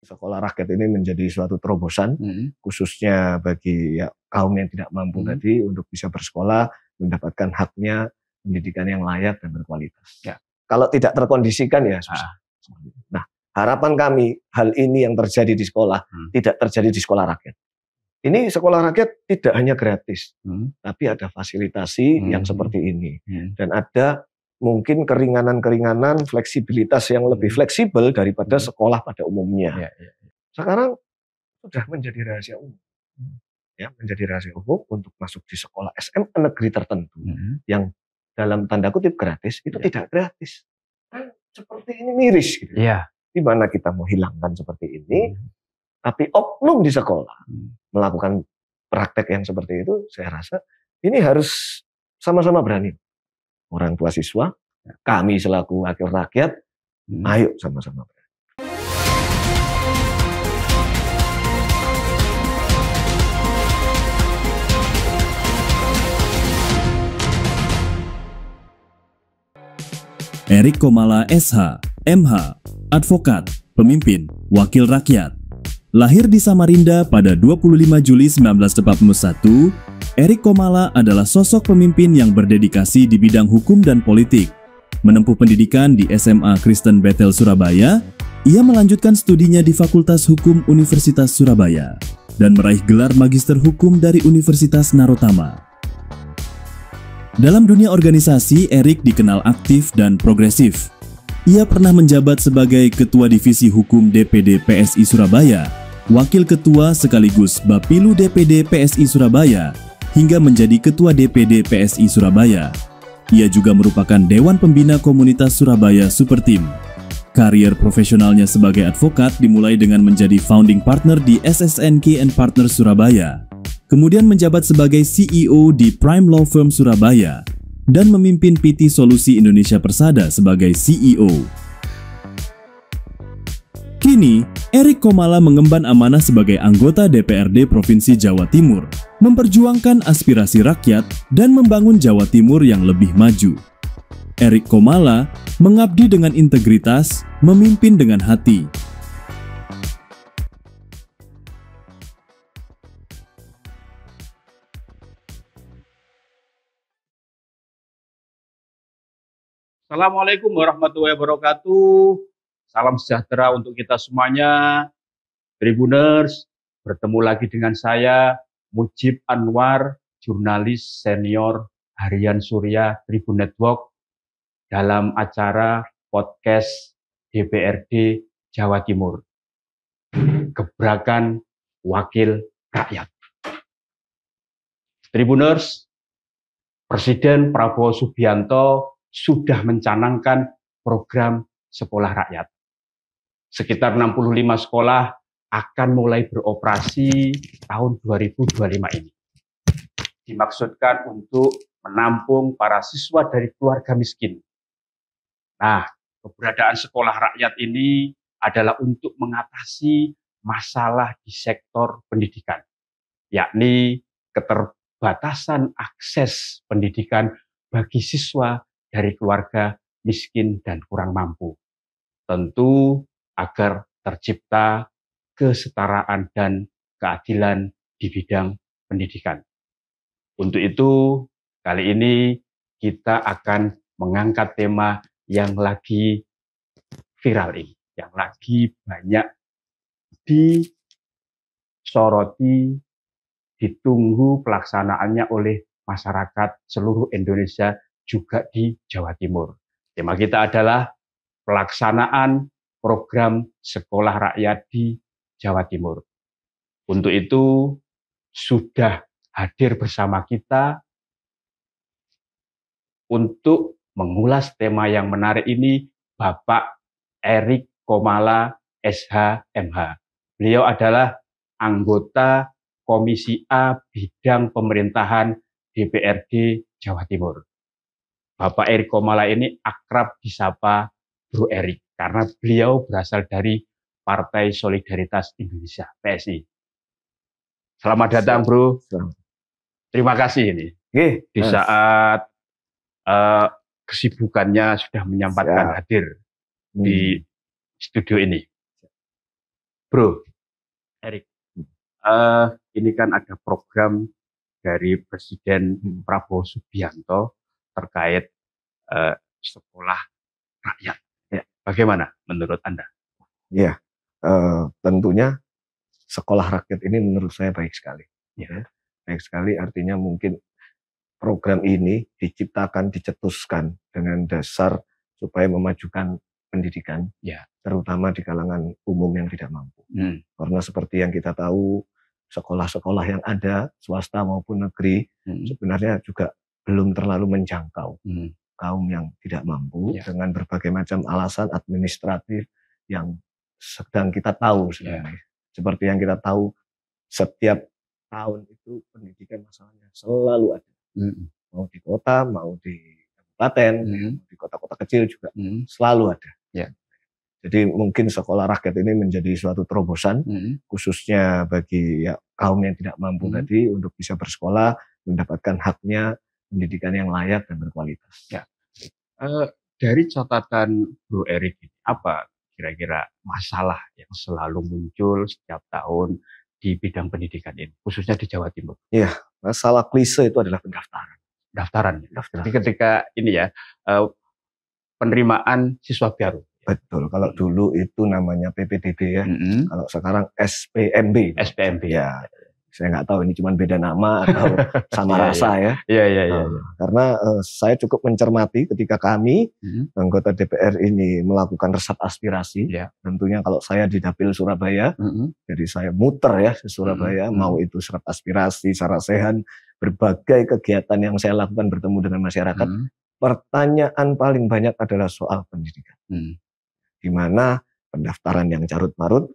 sekolah rakyat ini menjadi suatu terobosan, khususnya bagi kaum yang tidak mampu tadi untuk bisa bersekolah, mendapatkan haknya pendidikan yang layak dan berkualitas. Ya. Kalau tidak terkondisikan ya susah. Nah, harapan kami hal ini yang terjadi di sekolah tidak terjadi di sekolah rakyat. Ini sekolah rakyat tidak hanya gratis, tapi ada fasilitasi yang seperti ini. Dan ada mungkin keringanan-keringanan, fleksibilitas yang lebih fleksibel daripada sekolah pada umumnya. Sekarang sudah menjadi rahasia umum. Ya, menjadi rahasia umum untuk masuk di sekolah SMA negeri tertentu yang dalam tanda kutip gratis, itu tidak gratis. Kan seperti ini miris gitu. Di mana kita mau hilangkan seperti ini, tapi oknum di sekolah melakukan praktek yang seperti itu, saya rasa ini harus sama-sama berani. Orang tua siswa, kami selaku wakil rakyat, ayo sama-sama berani. Erik Komala SH, MH, advokat, pemimpin, wakil rakyat. Lahir di Samarinda pada 25 Juli 1941, Erik Komala adalah sosok pemimpin yang berdedikasi di bidang hukum dan politik. Menempuh pendidikan di SMA Kristen Bethel Surabaya, ia melanjutkan studinya di Fakultas Hukum Universitas Surabaya dan meraih gelar Magister Hukum dari Universitas Narotama. Dalam dunia organisasi, Erik dikenal aktif dan progresif. Ia pernah menjabat sebagai Ketua Divisi Hukum DPD PSI Surabaya, Wakil Ketua sekaligus Bapilu DPD PSI Surabaya, hingga menjadi Ketua DPD PSI Surabaya. Ia juga merupakan Dewan Pembina Komunitas Surabaya Superteam. Karier profesionalnya sebagai advokat dimulai dengan menjadi founding partner di SSNK & Partners Surabaya, kemudian menjabat sebagai CEO di Prime Law Firm Surabaya, dan memimpin PT Solusi Indonesia Persada sebagai CEO. Kini, Erik Komala mengemban amanah sebagai anggota DPRD Provinsi Jawa Timur, memperjuangkan aspirasi rakyat dan membangun Jawa Timur yang lebih maju. Erik Komala mengabdi dengan integritas, memimpin dengan hati. Assalamualaikum warahmatullahi wabarakatuh. Salam sejahtera untuk kita semuanya. Tribuners, bertemu lagi dengan saya, Mujib Anwar, jurnalis senior Harian Surya Tribun Network, dalam acara podcast DPRD Jawa Timur, Gebrakan Wakil Rakyat. Tribuners, Presiden Prabowo Subianto sudah mencanangkan program sekolah rakyat. Sekitar 65 sekolah akan mulai beroperasi tahun 2025 ini. Dimaksudkan untuk menampung para siswa dari keluarga miskin. Nah, keberadaan sekolah rakyat ini adalah untuk mengatasi masalah di sektor pendidikan, yakni keterbatasan akses pendidikan bagi siswa dari keluarga miskin dan kurang mampu. Tentu agar tercipta kesetaraan dan keadilan di bidang pendidikan. Untuk itu, kali ini kita akan mengangkat tema yang lagi viral ini, yang lagi banyak disoroti, ditunggu pelaksanaannya oleh masyarakat seluruh Indonesia, juga di Jawa Timur. Tema kita adalah pelaksanaan program sekolah rakyat di Jawa Timur. Untuk itu, sudah hadir bersama kita untuk mengulas tema yang menarik ini, Bapak Erik Komala SH MH. Beliau adalah anggota Komisi A Bidang Pemerintahan DPRD Jawa Timur. Bapak Erik Komala ini akrab disapa Bro Erik karena beliau berasal dari Partai Solidaritas Indonesia, PSI. Selamat datang, Bro. Terima kasih ini. Di saat kesibukannya sudah menyempatkan hadir di studio ini. Bro, Erik, ini kan ada program dari Presiden Prabowo Subianto terkait sekolah rakyat. Ya, bagaimana menurut Anda? Ya, tentunya sekolah rakyat ini menurut saya baik sekali. Ya. Baik sekali artinya mungkin program ini diciptakan, dicetuskan dengan dasar supaya memajukan pendidikan, terutama di kalangan umum yang tidak mampu. Karena seperti yang kita tahu, sekolah-sekolah yang ada, swasta maupun negeri, sebenarnya juga belum terlalu menjangkau kaum yang tidak mampu dengan berbagai macam alasan administratif yang sedang kita tahu sebenarnya. Seperti yang kita tahu, setiap tahun itu pendidikan masalahnya selalu ada. Mau di kota, mau di kabupaten, di kota-kota kecil juga selalu ada. Jadi mungkin sekolah rakyat ini menjadi suatu terobosan, khususnya bagi kaum yang tidak mampu tadi untuk bisa bersekolah, mendapatkan haknya, pendidikan yang layak dan berkualitas. Dari catatan Bro Erik, apa kira-kira masalah yang selalu muncul setiap tahun di bidang pendidikan ini, khususnya di Jawa Timur? Iya, masalah klise itu adalah pendaftaran. Jadi ketika ini penerimaan siswa baru. Betul, kalau dulu itu namanya PPDB ya, kalau sekarang SPMB. Ya, saya nggak tahu ini cuma beda nama atau sama rasa ya. Karena saya cukup mencermati ketika kami anggota DPR ini melakukan resap aspirasi. Tentunya kalau saya di Dapil Surabaya, jadi saya muter ya di Surabaya, mau itu resap aspirasi, sarasehan, berbagai kegiatan yang saya lakukan bertemu dengan masyarakat. Pertanyaan paling banyak adalah soal pendidikan. Di mana pendaftaran yang carut-marut,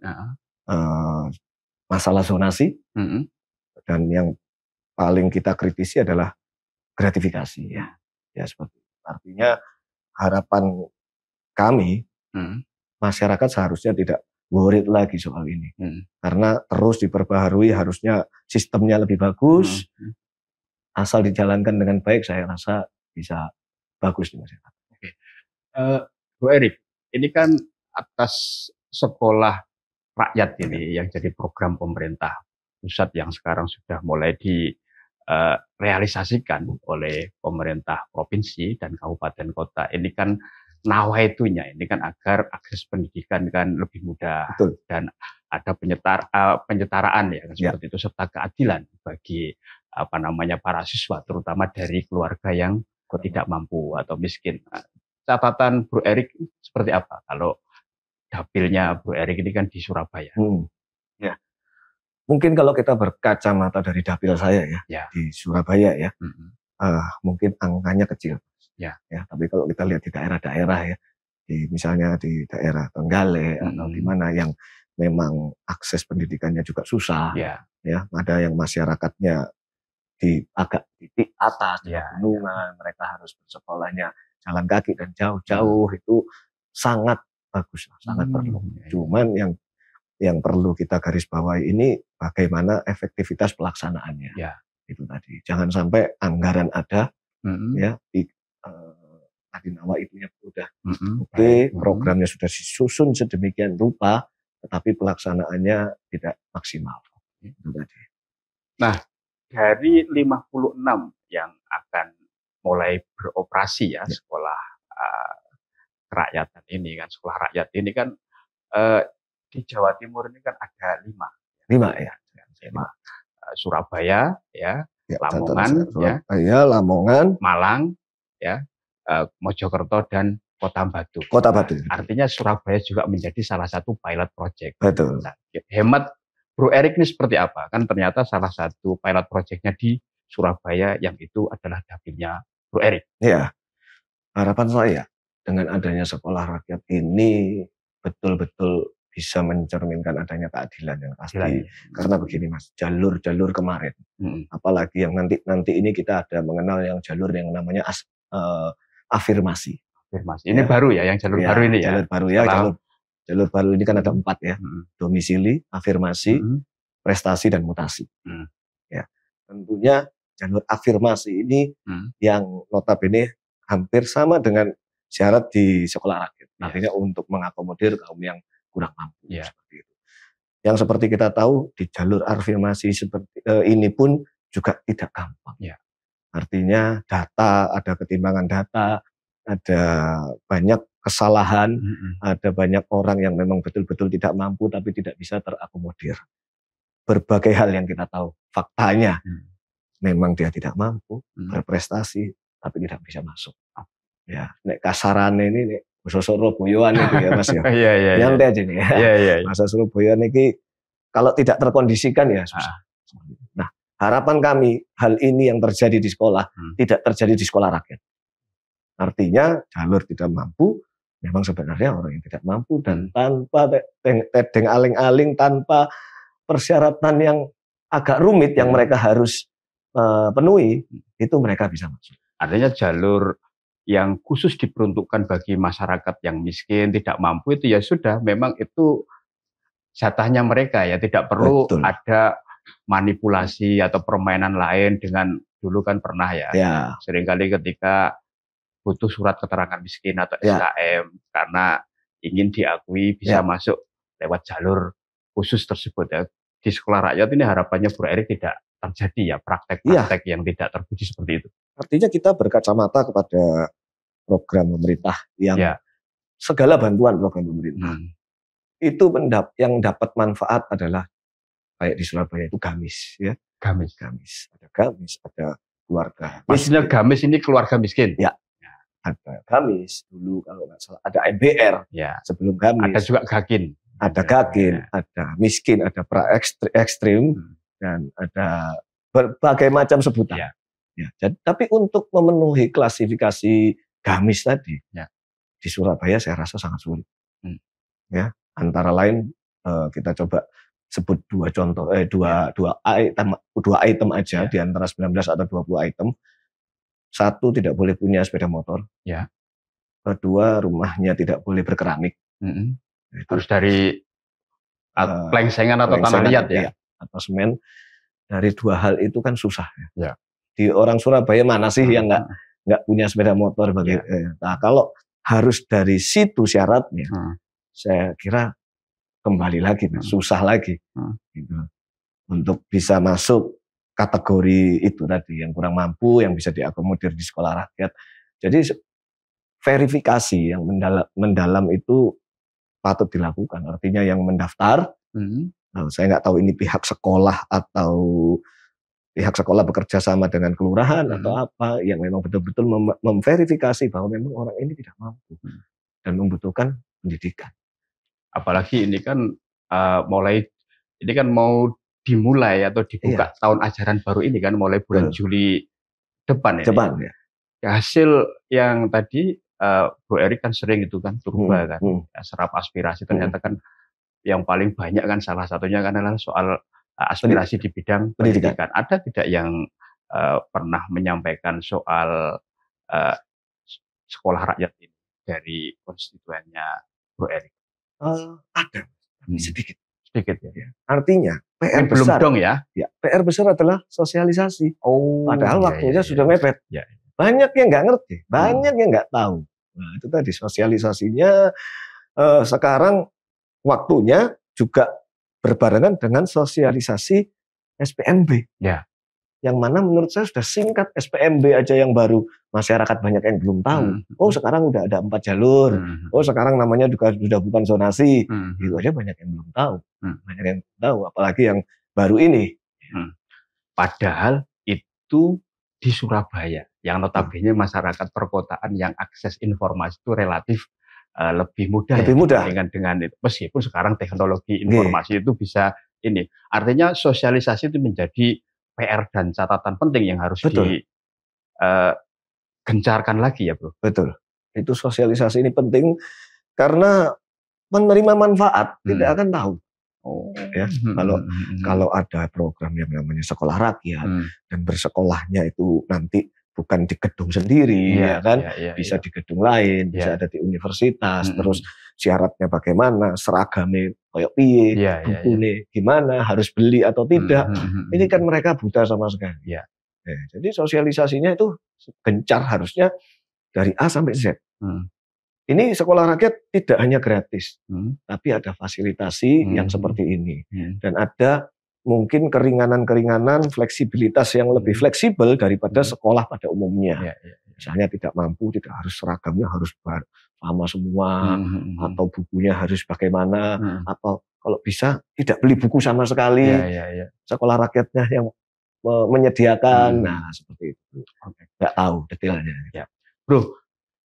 masalah zonasi, dan yang paling kita kritisi adalah gratifikasi ya seperti itu. Artinya harapan kami masyarakat seharusnya tidak worried lagi soal ini, karena terus diperbaharui, harusnya sistemnya lebih bagus, asal dijalankan dengan baik, saya rasa bisa bagus di masyarakat. Bu Erik, ini kan atas sekolah rakyat ini yang jadi program pemerintah pusat yang sekarang sudah mulai direalisasikan oleh pemerintah provinsi dan kabupaten kota. Ini kan nawaitunya, ini kan agar akses pendidikan kan lebih mudah. Betul. Dan ada penyetaraan ya seperti itu, serta keadilan bagi para siswa, terutama dari keluarga yang tidak mampu atau miskin. Catatan Bro Erik seperti apa kalau dapilnya Bro Erik ini kan di Surabaya? Ya, mungkin kalau kita berkacamata dari dapil saya di Surabaya mungkin angkanya kecil. Tapi kalau kita lihat di daerah-daerah misalnya di daerah Tenggale atau di mana yang memang akses pendidikannya juga susah, ada yang masyarakatnya di agak titik atas, di gunungan, mereka harus bersekolahnya jalan kaki dan jauh-jauh, itu sangat bagus, sangat perlu. Cuman yang perlu kita garis bawahi ini bagaimana efektivitas pelaksanaannya. Itu tadi. Jangan sampai anggaran ada, tadi nawaitunya udah programnya sudah disusun sedemikian rupa, tetapi pelaksanaannya tidak maksimal. Itu tadi. Nah, dari 56 yang akan mulai beroperasi sekolah kerakyatan ini kan, sekolah rakyat ini kan di Jawa Timur ini kan ada 5 Surabaya Lamongan, Malang Mojokerto dan Kota Batu. Artinya Surabaya juga menjadi salah satu pilot project. Betul. Nah, hemat Bro Erik ini seperti apa? Kan ternyata salah satu pilot projectnya di Surabaya yang itu adalah dapilnya Bro Erik. Ya, harapan saya dengan adanya sekolah rakyat ini betul-betul bisa mencerminkan adanya keadilan yang pasti. Karena begini Mas, jalur-jalur kemarin, apalagi yang nanti ini kita ada mengenal yang jalur yang namanya afirmasi. Ini baru yang jalur baru ini Jalur baru jalur baru ini kan ada 4 domisili, afirmasi, prestasi dan mutasi. Tentunya jalur afirmasi ini yang notabene hampir sama dengan syarat di sekolah rakyat. Artinya untuk mengakomodir kaum yang kurang mampu seperti itu. Yang seperti kita tahu di jalur afirmasi seperti ini pun juga tidak gampang. Ya. Artinya data, ada ketimbangan data, ada banyak kesalahan, ada banyak orang yang memang betul-betul tidak mampu tapi tidak bisa terakomodir. Berbagai hal yang kita tahu, faktanya memang dia tidak mampu berprestasi tapi tidak bisa masuk. Ya, nek kasarane ini nek sosok Surabaya itu ya Mas ya. Yang aja nih ya. Masa Surabaya ini kalau tidak terkondisikan ya susah. Nah, harapan kami hal ini yang terjadi di sekolah tidak terjadi di sekolah rakyat. Artinya jalur tidak mampu memang sebenarnya orang yang tidak mampu dan tanpa tedeng aling-aling, tanpa persyaratan yang agak rumit yang mereka harus penuhi, itu mereka bisa masuk. Artinya jalur yang khusus diperuntukkan bagi masyarakat yang miskin, tidak mampu itu ya sudah, memang itu jatahnya mereka ya, tidak perlu ada manipulasi atau permainan lain dengan dulu kan pernah ya. Seringkali ketika butuh surat keterangan miskin atau SKM karena ingin diakui bisa masuk lewat jalur khusus tersebut ya. Di sekolah rakyat ini harapannya Bu Erik tidak terjadi ya praktek-praktek yang tidak terpuji seperti itu. Artinya kita berkacamata kepada program pemerintah yang segala bantuan program pemerintah itu yang dapat manfaat adalah kayak di Surabaya itu gamis ya. Gamis. Ada gamis, ada keluarga. Maksudnya gamis ini keluarga miskin? Ya. Ada gamis dulu kalau nggak salah, ada MBR sebelum gamis. Ada juga gakin. Ada gakin, ada miskin, ada pra ekstrim dan ada berbagai macam sebutan. Jadi, tapi untuk memenuhi klasifikasi gamis tadi di Surabaya saya rasa sangat sulit. Ya, antara lain kita coba sebut dua contoh, dua item aja di antara 19 atau 20 item. Satu, tidak boleh punya sepeda motor. Kedua, rumahnya tidak boleh berkeramik. Harus dari plengsengan atau tanah liat ya. Atau semen. Dari dua hal itu kan susah. Di orang Surabaya mana sih yang nggak punya sepeda motor? Nah, kalau harus dari situ syaratnya, saya kira kembali lagi, susah lagi. Gitu. Untuk bisa masuk kategori itu tadi yang kurang mampu yang bisa diakomodir di sekolah rakyat. Jadi verifikasi yang mendalam itu patut dilakukan. Artinya yang mendaftar, saya nggak tahu ini pihak sekolah atau pihak sekolah bekerja sama dengan kelurahan atau apa yang memang betul-betul memverifikasi bahwa memang orang ini tidak mampu dan membutuhkan pendidikan. Apalagi ini kan ini kan mau dimulai atau dibuka tahun ajaran baru ini kan mulai bulan Juli depan ya. Hasil yang tadi Bu Erik kan sering itu kan turba kan serap aspirasi ternyata kan yang paling banyak kan salah satunya kan adalah soal aspirasi di bidang pendidikan. Ada tidak yang pernah menyampaikan soal sekolah rakyat ini dari konstituennya Bu Erik? Ada, sedikit ya. Artinya PR belum besar dong ya. PR besar adalah sosialisasi. Padahal waktunya sudah mepet. Banyak yang nggak ngerti, banyak yang nggak tahu. Nah, itu tadi sosialisasinya sekarang waktunya juga berbarengan dengan sosialisasi SPMB. Yang mana menurut saya sudah singkat. SPMB aja yang baru masyarakat banyak yang belum tahu. Oh, sekarang udah ada 4 jalur. Oh, sekarang namanya juga sudah bukan zonasi. Itu aja banyak yang belum tahu. Banyak yang belum tahu, apalagi yang baru ini. Padahal itu di Surabaya, yang notabene masyarakat perkotaan yang akses informasi itu relatif lebih mudah dengan itu. Meskipun sekarang teknologi informasi itu bisa ini. Artinya sosialisasi itu menjadi PR dan catatan penting yang harus digencarkan lagi ya, Bro. Betul. Itu sosialisasi ini penting karena menerima manfaat tidak akan tahu. Kalau ada program yang namanya sekolah rakyat dan bersekolahnya itu nanti bukan di gedung sendiri, bisa di gedung lain, bisa ada di universitas, terus syaratnya bagaimana, seragamnya kayak piye, bukunya gimana, harus beli atau tidak. Ini kan mereka buta sama sekali. Jadi sosialisasinya itu gencar harusnya dari A sampai Z. ini sekolah rakyat tidak hanya gratis, tapi ada fasilitasi yang seperti ini. Dan ada mungkin keringanan-keringanan, fleksibilitas yang lebih fleksibel daripada sekolah pada umumnya. Misalnya tidak mampu, tidak harus seragamnya harus sama semua, atau bukunya harus bagaimana, atau kalau bisa tidak beli buku sama sekali. Sekolah rakyatnya yang menyediakan, nah seperti itu. Nggak tahu detailnya. Bro,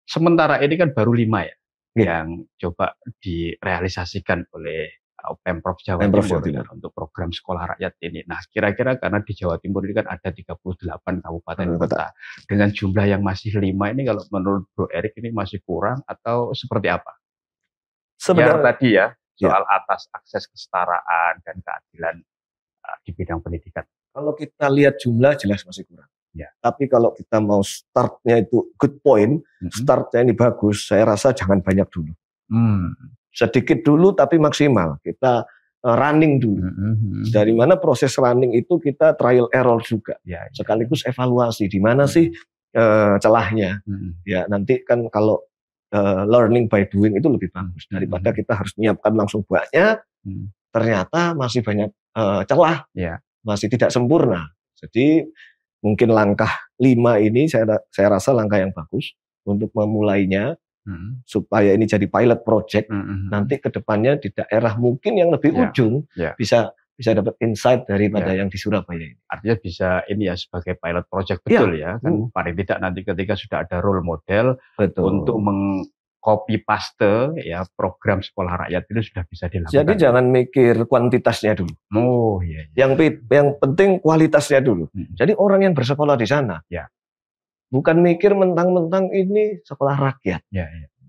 sementara ini kan baru 5 ya yang coba direalisasikan oleh Pemprov Jawa Timur untuk program sekolah rakyat ini. Nah, kira-kira karena di Jawa Timur ini kan ada 38 kabupaten kota. Dengan jumlah yang masih 5 ini, kalau menurut Bro Erik ini masih kurang atau seperti apa? Sebenarnya tadi ya, soal atas akses kesetaraan dan keadilan di bidang pendidikan. Kalau kita lihat jumlah jelas masih kurang. Tapi kalau kita mau startnya itu good point, startnya ini bagus, saya rasa jangan banyak dulu. Sedikit dulu tapi maksimal. Kita running dulu. Dari mana proses running itu kita trial error juga. Sekaligus evaluasi di mana sih celahnya. Ya nanti kan kalau learning by doing itu lebih bagus daripada kita harus menyiapkan langsung banyak. Ternyata masih banyak celah, masih tidak sempurna. Jadi mungkin langkah 5 ini saya rasa langkah yang bagus untuk memulainya, supaya ini jadi pilot project. Nanti ke depannya di daerah mungkin yang lebih ujung bisa dapat insight daripada yang di Surabaya ini. Artinya bisa ini ya sebagai pilot project, betul ya. Kan paling tidak nanti ketika sudah ada role model untuk copy paste ya program sekolah rakyat itu sudah bisa dilakukan. Jadi jangan mikir kuantitasnya dulu. Yang penting kualitasnya dulu. Jadi orang yang bersekolah di sana, bukan mikir mentang-mentang ini sekolah rakyat,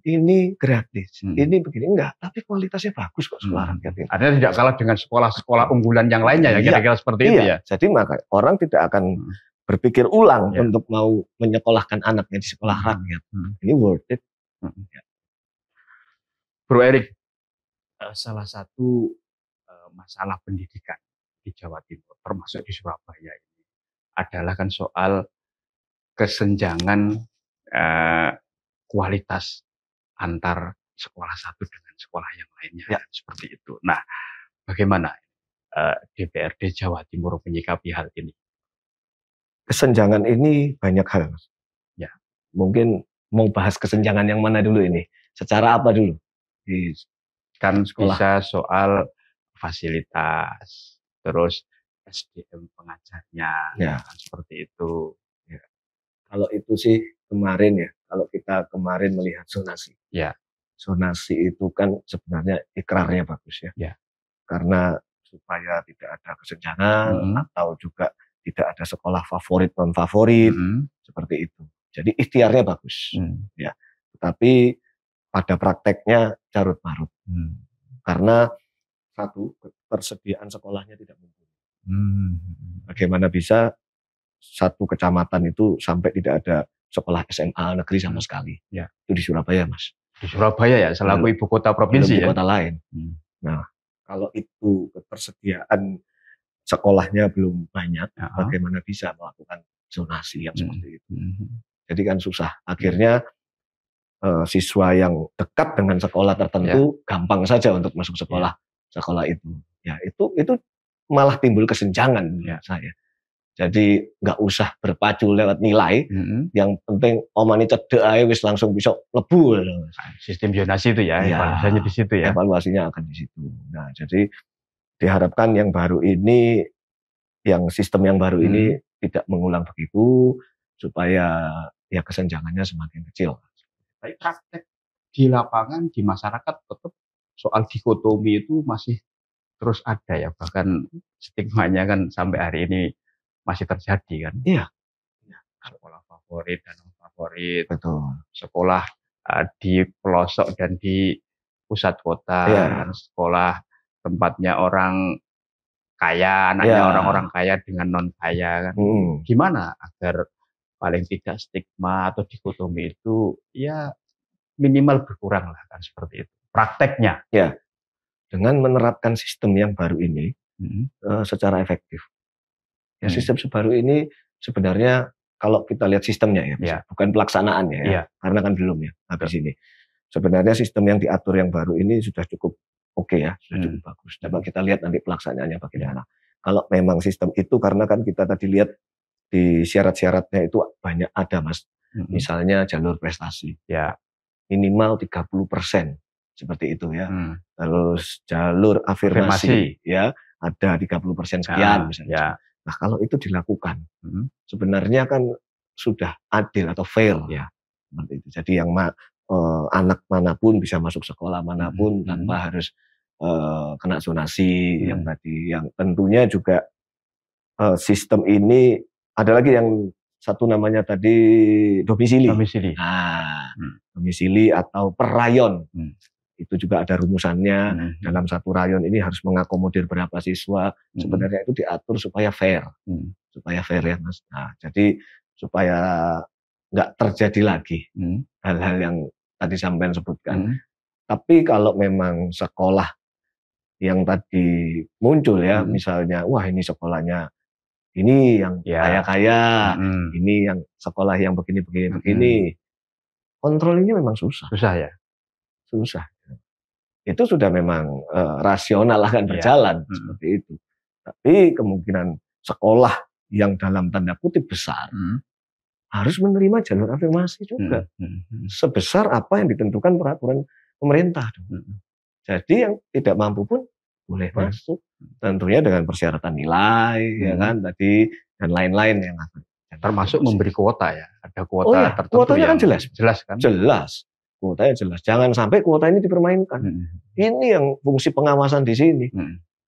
ini gratis, ini begini, enggak. Tapi kualitasnya bagus kok sekolah rakyat ini. Artinya tidak kalah dengan sekolah-sekolah unggulan yang lainnya ya, kira-kira seperti itu ya. Jadi maka orang tidak akan berpikir ulang untuk mau menyekolahkan anaknya di sekolah rakyat. Ini worth it. Bro Erik, salah satu masalah pendidikan di Jawa Timur, termasuk di Surabaya ini, adalah kan soal kesenjangan kualitas antar sekolah satu dengan sekolah yang lainnya, seperti itu. Nah, bagaimana DPRD Jawa Timur menyikapi hal ini? Kesenjangan ini banyak hal, Mas. Mungkin mau bahas kesenjangan yang mana dulu ini? Secara apa dulu? Kan bisa soal fasilitas, terus SDM pengajarnya, seperti itu. Kalau itu sih kemarin kalau kita kemarin melihat zonasi. Zonasi itu kan sebenarnya ikrarnya bagus karena supaya tidak ada kesenjangan atau juga tidak ada sekolah favorit non favorit seperti itu. Jadi ikhtiarnya bagus, Tapi pada prakteknya carut marut, karena satu, ketersediaan sekolahnya tidak mumpuni. Bagaimana bisa satu kecamatan itu sampai tidak ada sekolah SMA negeri sama sekali? Itu di Surabaya, Mas. Di Surabaya ya, selaku ibu kota provinsi ibu kota lain. Nah, kalau itu ketersediaan sekolahnya belum banyak, bagaimana bisa melakukan zonasi yang seperti itu? Jadi kan susah. Akhirnya siswa yang dekat dengan sekolah tertentu gampang saja untuk masuk sekolah itu. Itu malah timbul kesenjangan menurut saya. Jadi nggak usah berpacu lewat nilai, yang penting omani cedek ae wis langsung bisa lebu. Sistem zonasi itu evaluasinya di situ ya. Evaluasinya akan di situ. Nah, jadi diharapkan yang baru ini, sistem yang baru ini tidak mengulang begitu, supaya kesenjangannya semakin kecil. Tapi praktek di lapangan, di masyarakat tetap soal dikotomi itu masih terus ada ya, bahkan stigmanya kan sampai hari ini masih terjadi kan. Sekolah favorit dan non favorit. Betul. Sekolah di pelosok dan di pusat kota, sekolah tempatnya orang kaya, anaknya orang-orang kaya dengan non kaya kan. Gimana agar paling tidak stigma atau dikotomi itu minimal berkurang lah kan, seperti itu prakteknya. Dengan menerapkan sistem yang baru ini secara efektif. Sistem baru ini sebenarnya kalau kita lihat sistemnya bukan pelaksanaannya karena kan belum habis ini. sebenarnya sistem yang diatur yang baru ini sudah cukup oke ya, sudah cukup bagus. Coba kita lihat nanti pelaksanaannya bagaimana. Kalau memang sistem itu, karena kan kita tadi lihat di syarat-syaratnya itu banyak ada, Mas. Misalnya jalur prestasi. Ya. Minimal 30%. Seperti itu ya. Terus jalur afirmasi ya, ada 30% sekian misalnya. Nah, kalau itu dilakukan, sebenarnya kan sudah adil atau fair ya. Seperti itu. Jadi yang anak manapun bisa masuk sekolah manapun tanpa harus kena zonasi yang tadi. Yang tentunya juga sistem ini ada lagi yang satu namanya tadi domisili. Nah, domisili atau per rayon. Itu juga ada rumusannya. Dalam satu rayon ini harus mengakomodir berapa siswa. Sebenarnya itu diatur supaya fair. Supaya fair ya, Mas. Nah, jadi supaya nggak terjadi lagi hal-hal yang tadi sampean sebutkan. Tapi kalau memang sekolah yang tadi muncul ya, misalnya, wah ini sekolahnya ini yang kaya-kaya, ini yang sekolah yang begini. Kontrolnya memang susah. Susah ya? Susah. Itu sudah memang rasional akan berjalan seperti itu. Tapi kemungkinan sekolah yang dalam tanda kutip besar harus menerima jalur afirmasi juga. Sebesar apa yang ditentukan peraturan pemerintah. Jadi yang tidak mampu pun boleh masuk. Tentunya dengan persyaratan nilai, ya kan, tadi, dan lain-lain yang termasuk memberi kuota ya. Ada kuota tertentu. Kuotanya kan jelas. Jelas kan? Jelas. Kuotanya jelas. Jangan sampai kuota ini dipermainkan. Ini yang fungsi pengawasan di sini.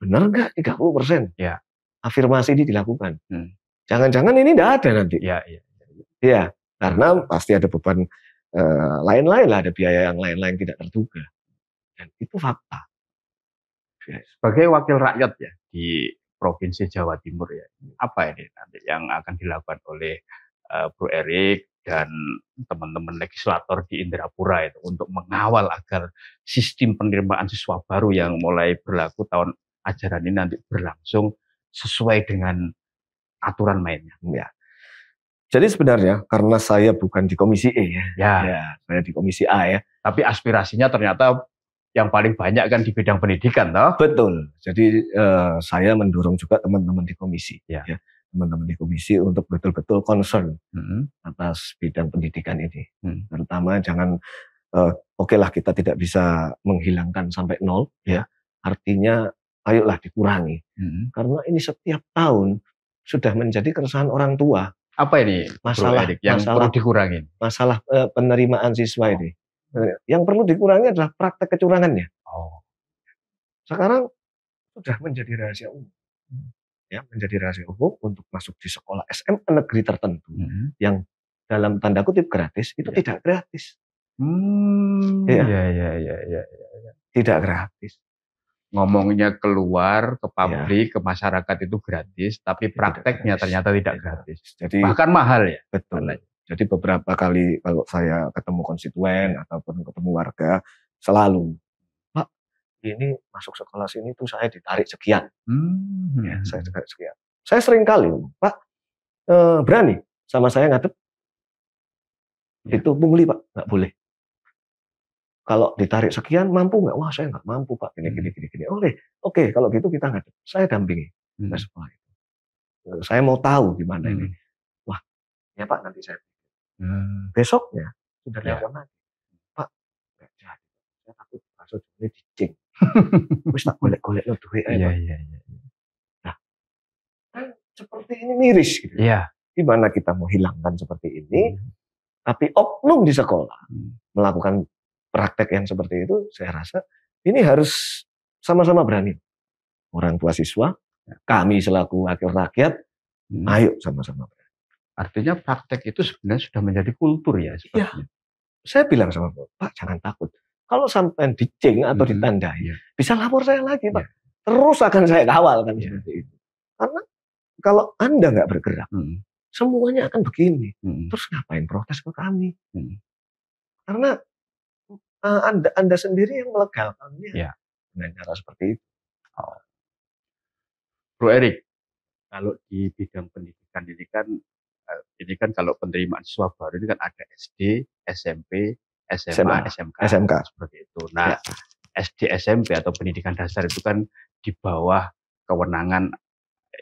Benar nggak 30%? Ya. Afirmasi ini dilakukan. Jangan-jangan ini tidak ada nanti. Ya, karena pasti ada beban lain-lain lah, ada biaya yang lain-lain tidak terduga. Dan itu fakta. Sebagai wakil rakyat ya di Provinsi Jawa Timur ya, apa ini nanti yang akan dilakukan oleh Bro Erik dan teman-teman legislator di Indrapura itu untuk mengawal agar sistem penerimaan siswa baru yang mulai berlaku tahun ajaran ini nanti berlangsung sesuai dengan aturan mainnya. Ya. Jadi sebenarnya karena saya bukan di Komisi E ya, saya di Komisi A ya. Tapi aspirasinya ternyata yang paling banyak kan di bidang pendidikan, toh? Betul. Jadi saya mendorong juga teman-teman di komisi, ya, teman-teman di komisi untuk betul-betul concern atas bidang pendidikan ini. Terutama jangan, oke lah kita tidak bisa menghilangkan sampai 0, ya. Artinya ayolah dikurangi. Karena ini setiap tahun sudah menjadi keresahan orang tua. Apa ini masalah yang perlu dikurangi? Masalah penerimaan siswa ini. Yang perlu dikurangi adalah praktek kecurangannya. Sekarang sudah menjadi rahasia umum. Ya, menjadi rahasia umum untuk masuk di sekolah SMA negeri tertentu yang dalam tanda kutip gratis itu tidak gratis. Tidak gratis. Ngomongnya keluar ke publik, ke masyarakat itu gratis, tapi prakteknya ternyata tidak gratis. Jadi bahkan mahal ya. Betul. Jadi beberapa kali kalau saya ketemu konstituen ataupun ketemu warga, selalu, Pak, ini masuk sekolah sini tuh saya ditarik sekian. Ya, saya ditarik sekian. Saya sering kali, Pak, berani sama saya ngadep? Itu pungli, Pak, nggak boleh. Kalau ditarik sekian, mampu nggak? Wah, saya nggak mampu, Pak. Gini. Oke, kalau gitu kita ngadep. Saya dampingi ke sekolah itu. Saya mau tahu gimana ini. Wah, ya Pak, nanti saya. Besoknya sudah telepon lagi, Pak, nggak jadi, saya takut masuk ini dicing, terus tak golek-golek lo duit aja. Nah, kan seperti ini miris gitu. Gimana kita mau hilangkan seperti ini, tapi oknum di sekolah melakukan praktek yang seperti itu, saya rasa ini harus sama-sama berani. Orang tua siswa, kami selaku wakil rakyat, ayo sama-sama berani. Artinya praktek itu sebenarnya sudah menjadi kultur ya. Iya. Saya bilang sama Pak, jangan takut. Kalau sampai dicing atau ditandai, bisa lapor saya lagi, Pak. Terus akan saya kawal kan seperti itu. Karena kalau Anda nggak bergerak, semuanya akan begini. Terus ngapain protes ke kami? Karena Anda sendiri yang melegalkannya dengan cara seperti itu. Bro Erik, kalau di bidang pendidikan ini kan kalau penerimaan siswa baru ini kan ada SD, SMP, SMA, SMK, seperti itu. Nah, SD, SMP atau pendidikan dasar itu kan di bawah kewenangan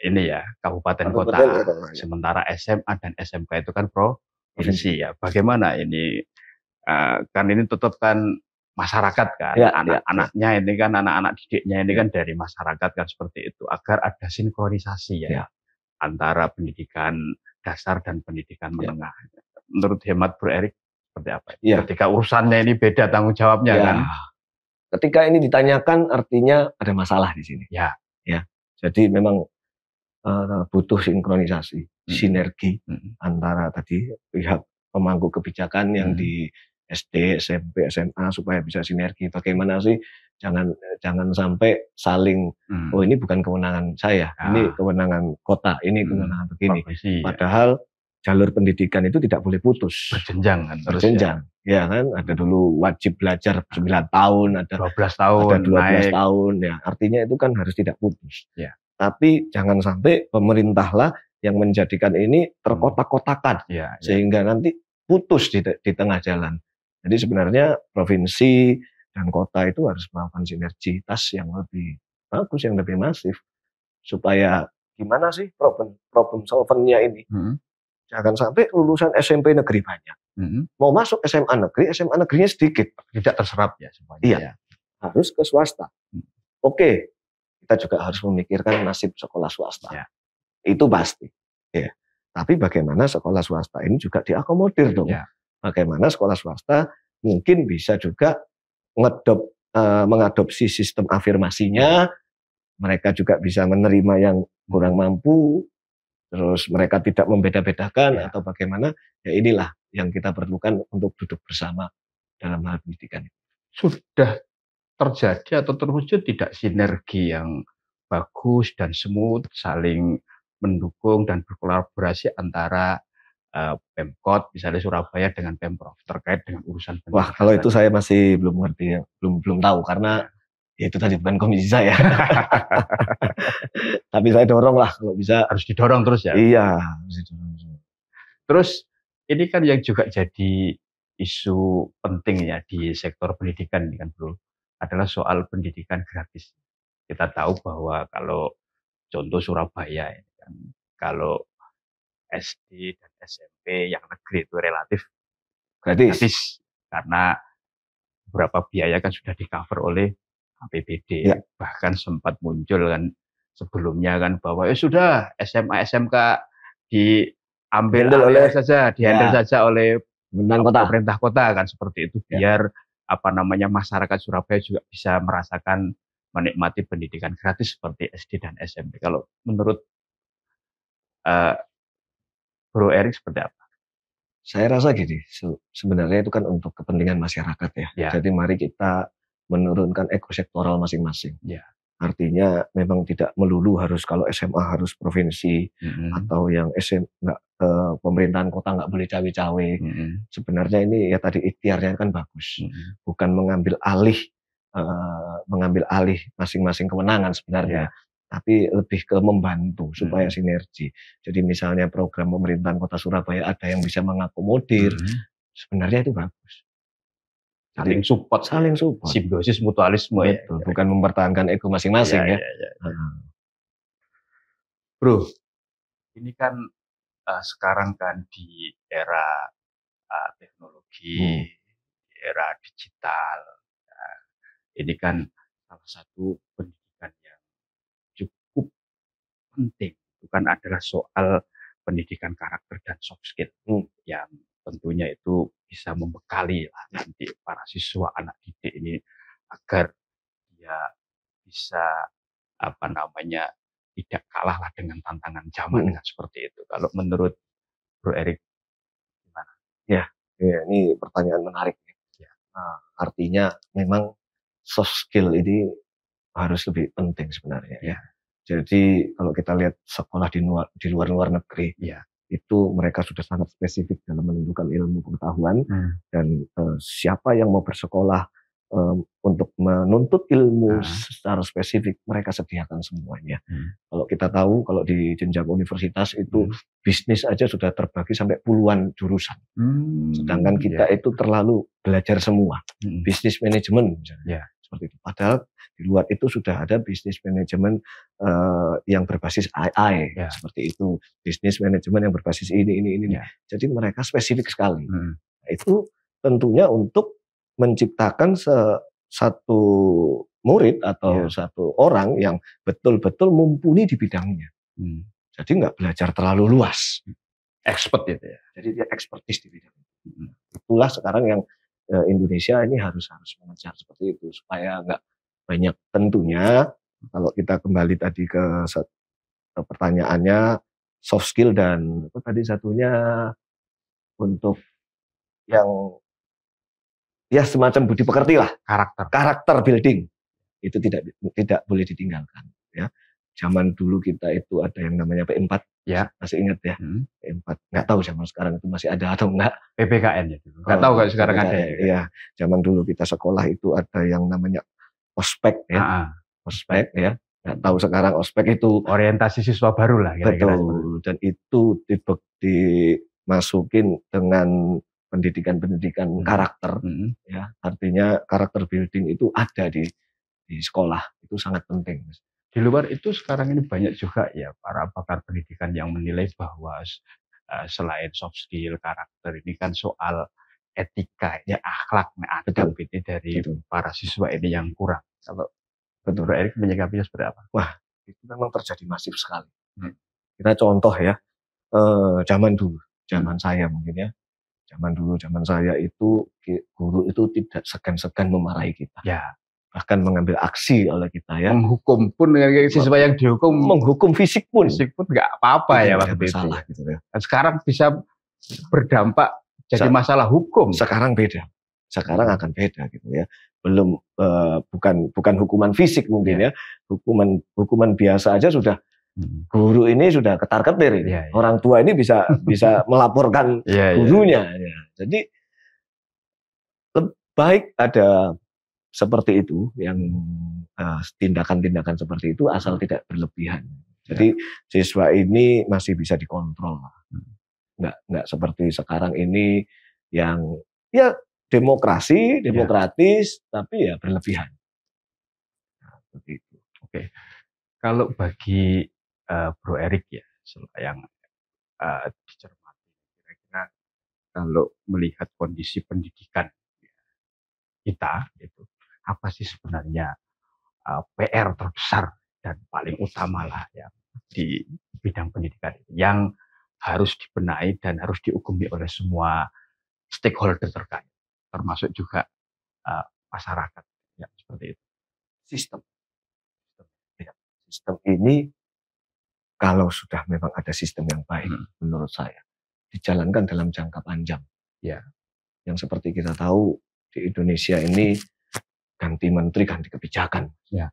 ini ya, kabupaten kota. Sementara SMA dan SMK itu kan provinsi ya. Bagaimana ini? Kan ini tetap kan masyarakat kan, anak-anaknya ini kan, anak-anak didiknya ini kan dari masyarakat kan, seperti itu, agar ada sinkronisasi ya antara pendidikan dasar dan pendidikan menengah. Menurut hemat Bro Erik seperti apa? Ketika urusannya ini beda tanggung jawabnya kan? Ketika ini ditanyakan artinya ada masalah di sini. Ya. Jadi memang butuh sinkronisasi, sinergi antara tadi pihak pemangku kebijakan yang di SD, SMP, SMA supaya bisa sinergi. Bagaimana sih jangan sampai saling oh ini bukan kewenangan saya, ini kewenangan kota, ini kewenangan begini. Padahal jalur pendidikan itu tidak boleh putus. Berjenjang kan. Berjenjang. Ya kan, ada dulu wajib belajar 9 tahun, ada 12 tahun, ada 12 tahun ya. Artinya itu kan harus tidak putus. Ya. Tapi jangan sampai pemerintahlah yang menjadikan ini terkotak-kotakan sehingga nanti putus di tengah jalan. Jadi sebenarnya provinsi dan kota itu harus melakukan sinergitas yang lebih bagus, yang lebih masif, supaya gimana sih problem solvernya ini. Jangan sampai lulusan SMP negeri banyak, mau masuk SMA negerinya sedikit, tidak terserap ya semuanya. Iya, harus ke swasta. Oke, kita juga harus memikirkan nasib sekolah swasta. Itu pasti. Ya. Tapi bagaimana sekolah swasta ini juga diakomodir dong. Bagaimana sekolah swasta mungkin bisa juga mengadopsi sistem afirmasinya, mereka juga bisa menerima yang kurang mampu, terus mereka tidak membeda-bedakan atau bagaimana, ya inilah yang kita perlukan untuk duduk bersama dalam hal pendidikan. Sudah terjadi atau terwujud tidak sinergi yang bagus dan smooth, saling mendukung dan berkolaborasi antara Pemkot misalnya Surabaya dengan Pemprov terkait dengan urusan pendidikan? Wah, kalau itu saya masih belum ngerti ya, belum tahu karena ya itu tadi bukan komisi saya. Tapi saya dorong lah kalau bisa. Harus didorong terus ya? Iya, harus didorong. Terus ini kan yang juga jadi isu penting ya di sektor pendidikan ini kan Bro, adalah soal pendidikan gratis. Kita tahu bahwa kalau contoh Surabaya ini kan, kalau SD dan SMP yang negeri itu relatif gratis karena beberapa biaya kan sudah di-cover oleh APBD. Bahkan sempat muncul kan sebelumnya kan bahwa sudah SMA SMK diambil oleh saja, dihandle saja oleh pemerintah kota kan, seperti itu biar masyarakat Surabaya juga bisa merasakan menikmati pendidikan gratis seperti SD dan SMP. Kalau menurut Bro Erik seperti apa? Saya rasa gini, sebenarnya itu kan untuk kepentingan masyarakat ya. Jadi mari kita menurunkan ekosektoral masing-masing. Artinya memang tidak melulu harus kalau SMA harus provinsi atau yang pemerintahan kota nggak boleh cawe-cawe. Sebenarnya ini ya tadi ikhtiarnya kan bagus, bukan mengambil alih masing-masing kewenangan sebenarnya. Tapi lebih ke membantu supaya sinergi. Jadi misalnya program pemerintahan Kota Surabaya ada yang bisa mengakomodir, sebenarnya itu bagus. Saling support, simbiosis mutualisme. Betul, bukan mempertahankan ego masing-masing ya. Bro, ini kan sekarang kan di era teknologi, di era digital, ini kan salah satu pendidikan yang cukup penting, bukan adalah soal pendidikan karakter dan soft skill yang tentunya itu bisa membekali lah nanti para siswa anak didik ini agar dia bisa tidak kalah lah dengan tantangan zaman kan, seperti itu. Kalau menurut Bro Erik gimana? Ya, ini pertanyaan menarik. Artinya memang soft skill ini harus lebih penting sebenarnya ya. Jadi kalau kita lihat sekolah di luar negeri, itu mereka sudah sangat spesifik dalam menentukan ilmu pengetahuan dan siapa yang mau bersekolah untuk menuntut ilmu secara spesifik, mereka sediakan semuanya. Kalau kita tahu, kalau di jenjang universitas itu bisnis aja sudah terbagi sampai puluhan jurusan. Sedangkan kita itu terlalu belajar semua. Bisnis manajemen misalnya. Seperti itu. Padahal di luar itu sudah ada bisnis manajemen yang berbasis AI, seperti itu. Bisnis manajemen yang berbasis ini. Jadi mereka spesifik sekali. Nah, itu tentunya untuk menciptakan satu murid atau satu orang yang betul-betul mumpuni di bidangnya. Jadi nggak belajar terlalu luas. Expert itu ya. Jadi dia expertise di bidang itu. Itulah sekarang yang Indonesia ini harus mengejar seperti itu supaya nggak banyak. Tentunya kalau kita kembali tadi ke pertanyaannya soft skill dan tadi satunya untuk yang ya semacam budi pekerti lah, karakter building itu tidak boleh ditinggalkan ya. Zaman dulu kita itu ada yang namanya P4 ya, masih ingat ya. P4 nggak tahu zaman sekarang itu masih ada atau enggak. PPKN ya dulu. Nggak tahu kalau sekarang PPKN, ada ya. Zaman dulu kita sekolah itu ada yang namanya ospek ya. Ospek ya. Nggak tahu sekarang ospek itu orientasi siswa baru lah kira-kira. Betul. Dan itu dimasukin dengan pendidikan karakter, ya artinya karakter building itu ada di sekolah, itu sangat penting. Di luar itu sekarang ini banyak juga ya para pakar pendidikan yang menilai bahwa selain soft skill, karakter ini kan soal etika, ya akhlak, adab ini dari para siswa ini yang kurang. Kalau Bro Erik menyikapinya seperti apa? Wah, itu memang terjadi masif sekali. Kita contoh ya, zaman dulu, zaman saya mungkin ya. Zaman saya itu guru itu tidak segan-segan memarahi kita. Ya. Bahkan mengambil aksi oleh kita ya. Menghukum pun siswa yang dihukum. Menghukum fisik pun. Fisik pun nggak apa-apa ya waktu itu. Gitu ya. Dan sekarang bisa berdampak jadi masalah hukum. Sekarang beda. Sekarang akan beda gitu ya. Belum bukan hukuman fisik mungkin ya. Hukuman biasa aja sudah. Guru ini sudah ketar-ketir ini. Orang tua ini bisa melaporkan gurunya. Ya. Jadi baik ada seperti itu yang tindakan-tindakan seperti itu asal tidak berlebihan. Jadi siswa ini masih bisa dikontrol. Nggak seperti sekarang ini yang ya demokratis tapi ya berlebihan. Nah, seperti itu. Oke. Kalau bagi Bro Erik ya, yang dicermati kira-kira kalau melihat kondisi pendidikan kita itu apa sih sebenarnya PR terbesar dan paling utama lah ya di bidang pendidikan yang harus dibenahi dan harus diukumi oleh semua stakeholder terkait, termasuk juga masyarakat ya seperti itu. Sistem ini kalau sudah memang ada sistem yang baik, menurut saya, dijalankan dalam jangka panjang. Ya. Yang seperti kita tahu, di Indonesia ini ganti menteri, ganti kebijakan. Ya.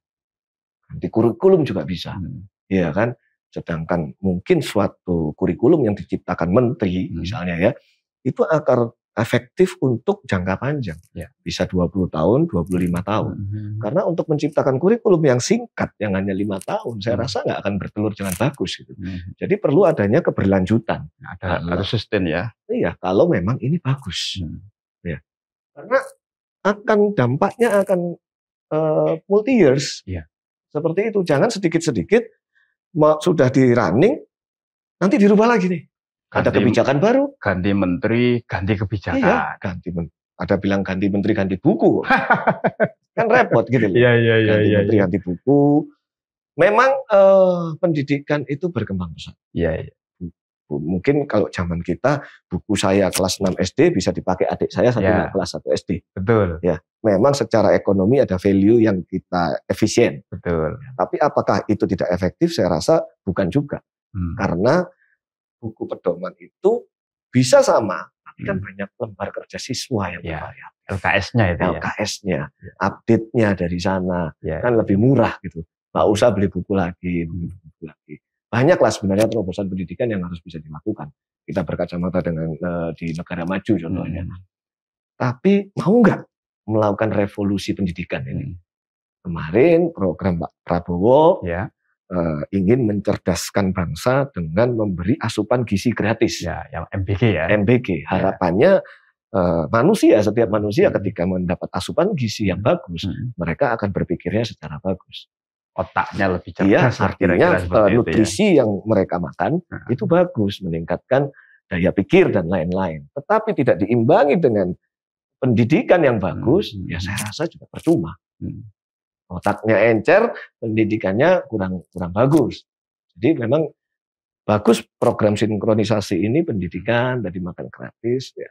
Ganti kurikulum juga bisa. Ya kan? Sedangkan mungkin suatu kurikulum yang diciptakan menteri, misalnya ya, itu akan efektif untuk jangka panjang. Ya. Bisa 20 tahun, 25 tahun. Karena untuk menciptakan kurikulum yang singkat, yang hanya 5 tahun, saya rasa nggak akan bertelur dengan bagus. Gitu. Jadi perlu adanya keberlanjutan. Ada sustain ya. Iya, kalau memang ini bagus. Ya. Karena dampaknya akan multi years. Ya. Seperti itu. Jangan sedikit-sedikit sudah di running, nanti dirubah lagi nih. Ada kebijakan baru, ganti menteri, ganti kebijakan. Iya, ada bilang ganti menteri, ganti buku. Kan repot gitu loh. Iya. Ganti menteri, ganti buku. Memang pendidikan itu berkembang pesat. Iya. Mungkin kalau zaman kita, buku saya kelas 6 SD bisa dipakai adik saya sampai kelas 1 SD. Betul. Ya, memang secara ekonomi ada value yang kita efisien. Betul. Tapi apakah itu tidak efektif? Saya rasa bukan juga. Karena buku pedoman itu bisa sama, tapi kan banyak lembar kerja siswa yang bervariasi. LKS-nya itu LKS-nya, update-nya dari sana, kan lebih murah gitu. Nggak usah beli buku lagi. Banyaklah sebenarnya terobosan pendidikan yang harus bisa dilakukan. Kita berkacamata dengan di negara maju contohnya. Tapi mau nggak melakukan revolusi pendidikan ini. Kemarin program Pak Prabowo ingin mencerdaskan bangsa dengan memberi asupan gizi gratis. Ya, yang MBG ya. MBG. Harapannya setiap manusia ketika mendapat asupan gizi yang bagus, mereka akan berpikirnya secara bagus. Otaknya lebih cerdas. Artinya nutrisi yang mereka makan itu bagus, meningkatkan daya pikir dan lain-lain. Tetapi tidak diimbangi dengan pendidikan yang bagus, ya saya rasa juga percuma. Otaknya encer, pendidikannya kurang bagus. Jadi memang bagus program sinkronisasi ini, pendidikan dari makan gratis, ya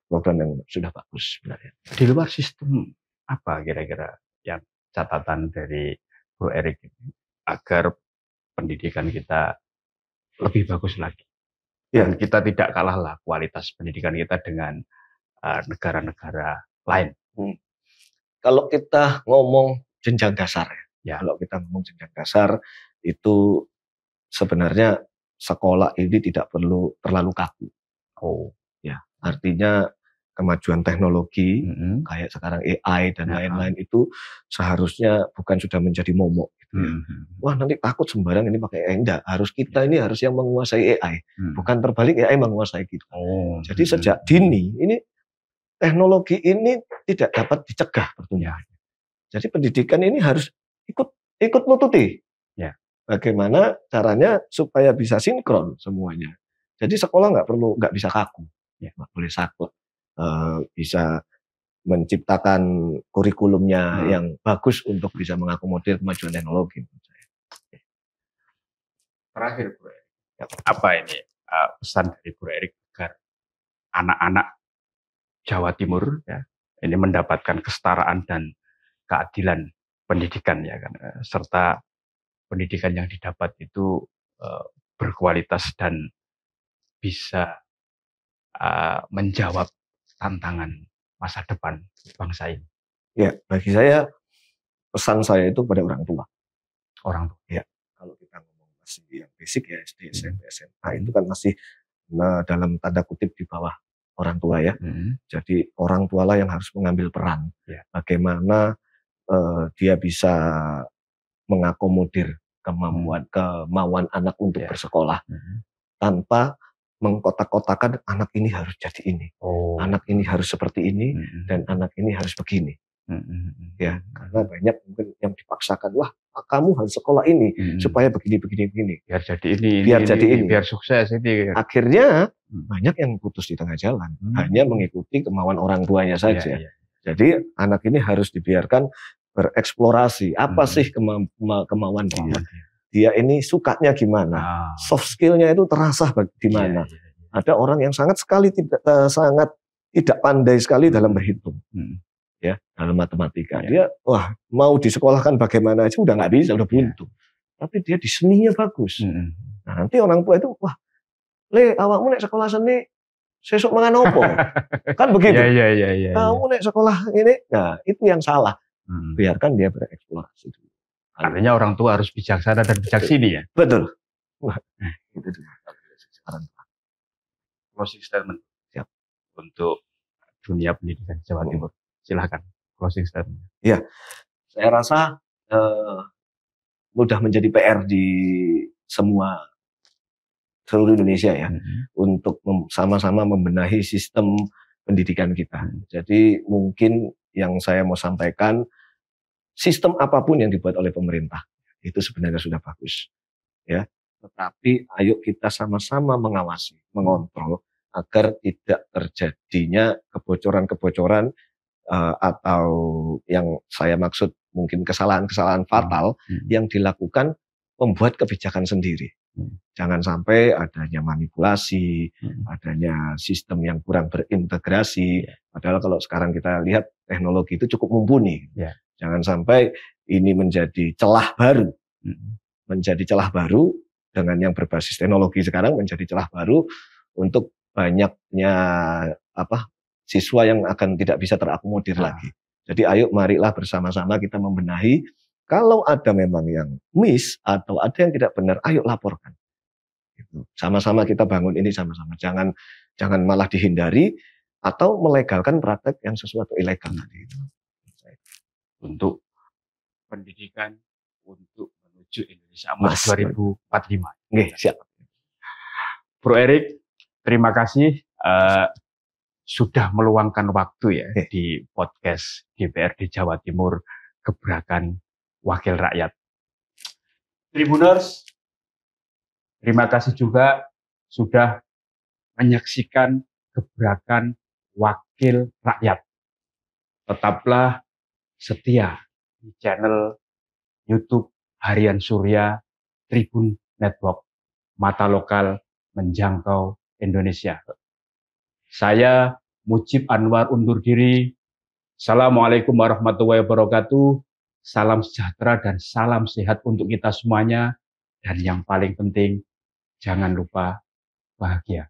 program yang sudah bagus sebenarnya. Di luar sistem apa kira-kira yang catatan dari Bro Erik ini agar pendidikan kita lebih bagus lagi? Dan kita tidak kalah lah kualitas pendidikan kita dengan negara-negara lain. Kalau kita ngomong jenjang dasar, kalau kita ngomong jenjang dasar itu sebenarnya sekolah ini tidak perlu terlalu kaku. Artinya kemajuan teknologi kayak sekarang AI dan lain-lain itu seharusnya bukan sudah menjadi momok. Wah nanti takut sembarang ini pakai AI. Enggak, kita ini harus yang menguasai AI, bukan terbalik AI menguasai kita. Jadi sejak dini ini teknologi ini tidak dapat dicegah pertumbuhannya. Jadi pendidikan ini harus ikut nututi. Bagaimana caranya supaya bisa sinkron semuanya. Jadi sekolah nggak bisa kaku, nggak boleh saklek. Bisa menciptakan kurikulumnya yang bagus untuk bisa mengakomodir kemajuan teknologi. Terakhir, Bro Erik, apa ini pesan dari Bro Erik agar anak-anak Jawa Timur ini mendapatkan kesetaraan dan keadilan pendidikan serta pendidikan yang didapat itu berkualitas dan bisa menjawab tantangan masa depan bangsa ini. Ya, bagi saya pesan saya itu pada orang tua. Orang tua. Ya, kalau kita ngomong masih yang basic ya SD, SMP, SMA itu kan masih dalam tanda kutip di bawah orang tua ya. Jadi orang tua lah yang harus mengambil peran. Bagaimana dia bisa mengakomodir kemauan anak untuk bersekolah tanpa mengkotak-kotakan anak ini harus jadi ini, anak ini harus seperti ini, dan anak ini harus begini. Ya, karena banyak mungkin yang dipaksakan, wah kamu harus sekolah ini supaya begini. Biar jadi ini, biar sukses ini. Akhirnya banyak yang putus di tengah jalan, hanya mengikuti kemauan orang tuanya saja. Jadi anak ini harus dibiarkan bereksplorasi, apa sih kemauan dia. Dia ini sukanya gimana, soft skill-nya itu terasa di mana. Ada orang yang sangat tidak pandai sekali dalam berhitung, ya dalam matematika. Dia mau disekolahkan bagaimana aja udah nggak bisa, udah buntu. Tapi dia di seninya bagus. Nah, nanti orang tua itu awakmu nek sekolah seni sesuk mangan opo? Kan begitu. Kamu nek sekolah ini, nah itu yang salah. Biarkan dia bereksplorasi dulu. Artinya orang tua harus bijaksana dan bijaksini ya? Betul. Itu juga. Closing statement untuk dunia pendidikan Jawa Timur. Silahkan, closing statement. Ya, saya rasa mudah menjadi PR di seluruh Indonesia ya, untuk sama-sama membenahi sistem pendidikan kita. Jadi mungkin yang saya mau sampaikan, sistem apapun yang dibuat oleh pemerintah itu sebenarnya sudah bagus, ya. Tetapi ayo kita sama-sama mengawasi, mengontrol agar tidak terjadinya kebocoran-kebocoran atau yang saya maksud mungkin kesalahan-kesalahan fatal yang dilakukan pembuat kebijakan sendiri. Jangan sampai adanya manipulasi, adanya sistem yang kurang berintegrasi. Padahal kalau sekarang kita lihat teknologi itu cukup mumpuni. Jangan sampai ini menjadi celah baru. Menjadi celah baru dengan yang berbasis teknologi sekarang menjadi celah baru untuk banyaknya siswa yang akan tidak bisa terakomodir lagi. Jadi ayo marilah bersama-sama kita membenahi. Kalau ada memang yang miss atau ada yang tidak benar, ayo laporkan. Sama-sama kita bangun ini sama-sama. Jangan malah dihindari. atau melegalkan praktek yang sesuatu ilegal tadi itu. Untuk pendidikan untuk menuju Indonesia Emas 2045. Nggih, siap. Bro Erik, terima kasih sudah meluangkan waktu ya di podcast DPRD Jawa Timur Gebrakan Wakil Rakyat. Tribuners, terima kasih juga sudah menyaksikan Gebrakan Wakil Rakyat. Tetaplah setia di channel YouTube Harian Surya Tribun Network, mata lokal menjangkau Indonesia. Saya Mujib Anwar undur diri. Assalamualaikum warahmatullahi wabarakatuh. Salam sejahtera dan salam sehat untuk kita semuanya. Dan yang paling penting, jangan lupa bahagia.